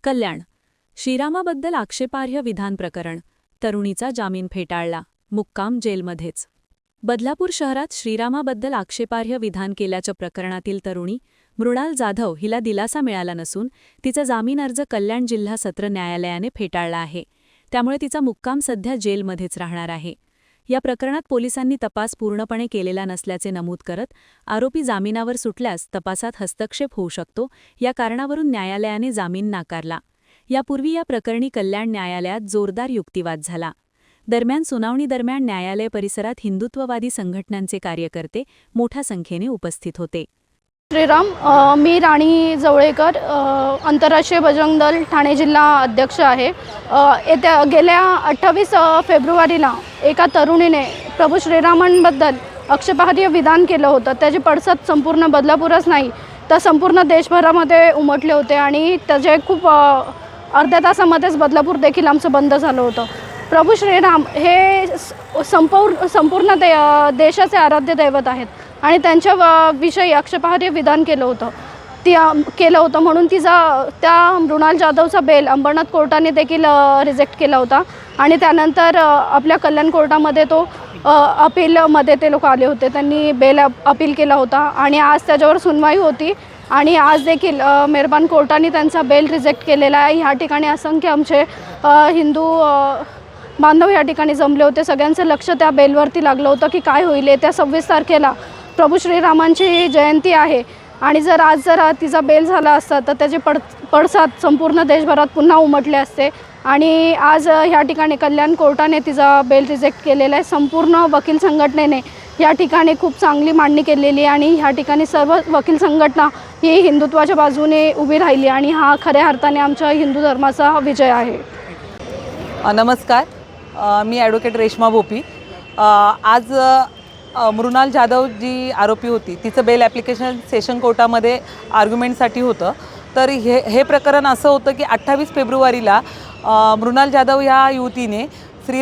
कल्याण. श्रीरामाबद्दल आक्षेपार्ह विधान प्रकरण. तरुणीचा जामीन फेटाळला. मुक्काम जेलमध्येच. बदलापूर शहरात श्रीरामाबद्दल आक्षेपार्ह विधान केल्याच्या प्रकरणातील तरुणी मृणाल जाधव हिला दिलासा मिळाला नसून तिचा जामीन अर्ज कल्याण जिल्हा सत्र न्यायालयाने फेटाळला आहे. त्यामुळे तिचा मुक्काम सध्या जेलमध्येच राहणार आहे. या प्रकरणात पोलिसांनी तपास पूर्णपणे केलेला नसल्याचे नमूद करत आरोपी जामिनावर सुटल्यास तपासात हस्तक्षेप होऊ शकतो या कारणावरून न्यायालयाने जामीन नाकारला. यापूर्वी या प्रकरणी कल्याण न्यायालयात जोरदार युक्तिवाद झाला. दरम्यान सुनावणीदरम्यान न्यायालय परिसरात हिंदुत्ववादी संघटनांचे कार्यकर्ते मोठ्या संख्येने उपस्थित होते. श्रीराम, मी राणी जवळेकर, आंतरराष्ट्रीय बजरंग दल ठाणे जिल्हा अध्यक्ष आहे. गेल्या 28 फेब्रुवारीला एका तरुणीने प्रभू श्रीरामांबद्दल आक्षेपार्ह विधान केलं होतं. त्याचे पडसाद संपूर्ण बदलापूरच नाही तर संपूर्ण देशभरामध्ये उमटले होते आणि त्याचे खूप अर्ध्या तासामध्येच बदलापूर देखील आमचं बंद झालं होतं. प्रभू श्रीराम हे संपूर्ण देशाचे आराध्य दैवत आहेत आणि त्यांच्या विषयी आक्षेपार्ह विधान केलं होतं म्हणून त्या मृणाल जाधवचा बेल अंबरनाथ कोर्टाने देखील रिजेक्ट केला होता आणि त्यानंतर आपल्या कल्याण कोर्टामध्ये तो अपीलमध्ये ते लोक आले होते. त्यांनी बेल अपील केला होता आणि आज त्याच्यावर सुनवाई होती आणि आज देखील मेहरबान कोर्टाने त्यांचा बेल रिजेक्ट केलेला आहे. ह्या ठिकाणी असंख्य आमचे हिंदू बांधव या ठिकाणी जमले होते. सगळ्यांचं लक्ष त्या बेलवरती लागलं होतं की काय होईल. त्या 26 तारखेला प्रभू श्रीरामांची जयंती आहे आणि जर तिचा बेल झाला असता तर त्याचे पडसाद संपूर्ण देशभरात पुन्हा उमटले असते आणि आज ह्या ठिकाणी कल्याण कोर्टाने तिचा बेल रिजेक्ट केलेला आहे. संपूर्ण वकील संघटनेने या ठिकाणी खूप चांगली मांडणी केलेली आहे आणि ह्या ठिकाणी सर्व वकील संघटना ही हिंदुत्वाच्या बाजूने उभी राहिली आणि हा खऱ्या अर्थाने आमच्या हिंदू धर्माचा विजय आहे. नमस्कार, मी ॲडव्होकेट रेश्मा भोपी. आज मृणाल जाधव जी आरोपी होती तिचं बेल ॲप्लिकेशन सेशन कोर्टामध्ये आर्ग्युमेंटसाठी होतं. तर हे प्रकरण असं होतं की 28 फेब्रुवारीला मृणाल जाधव ह्या युवतीने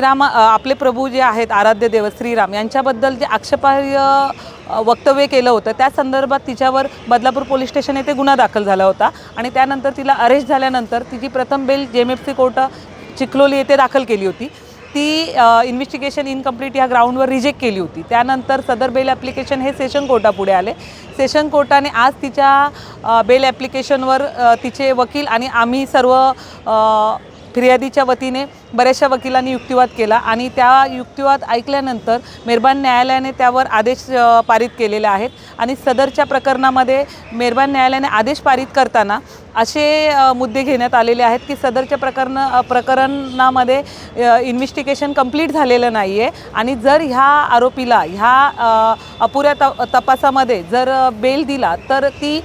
आपले प्रभू जे आहेत आराध्य दैवत श्रीराम यांच्याबद्दल जे आक्षेपार्ह वक्तव्य केलं होतं त्या संदर्भात तिच्यावर बदलापूर पोलीस स्टेशन येथे गुन्हा दाखल झाला होता आणि त्यानंतर तिला अरेस्ट झाल्यानंतर तिची प्रथम बेल JMFC कोर्ट चिखलोली येथे दाखल केली होती. ती इन्व्हेस्टिगेशन इनकम्प्लीट या ग्राउंडवर रिजेक्ट केली होती. त्यानंतर सदर बेल ॲप्लिकेशन हे सेशन कोर्टापुढे आले. सेशन कोर्टाने आज तिच्या बेल ॲप्लिकेशनवर तिचे वकील आणि आम्ही सर्व फिर्यादीच्या वतीने बऱ्याचशा वकिलांनी युक्तिवाद केला आणि त्या युक्तिवाद ऐकल्यानंतर मेहरबान न्यायालयाने त्यावर आदेश पारित केलेले आहेत आणि सदरच्या प्रकरणामध्ये मेहरबान न्यायालयाने आदेश पारित करताना असे मुद्दे घेण्यात आलेले आहेत की सदरच्या प्रकरणामध्ये इन्व्हेस्टिगेशन कंप्लीट झालेलं नाही आहे आणि जर ह्या आरोपीला ह्या अपुऱ्या तपासामध्ये जर बेल दिला तर ती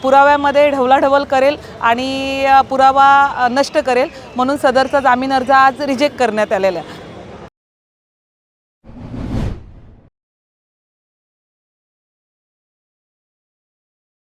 पुराव्यामध्ये ढवलाढवल करेल आणि पुरावा नष्ट करेल म्हणून सदरचा जामीन अर्ज आज रिजेक्ट करण्यात आलेला आहे.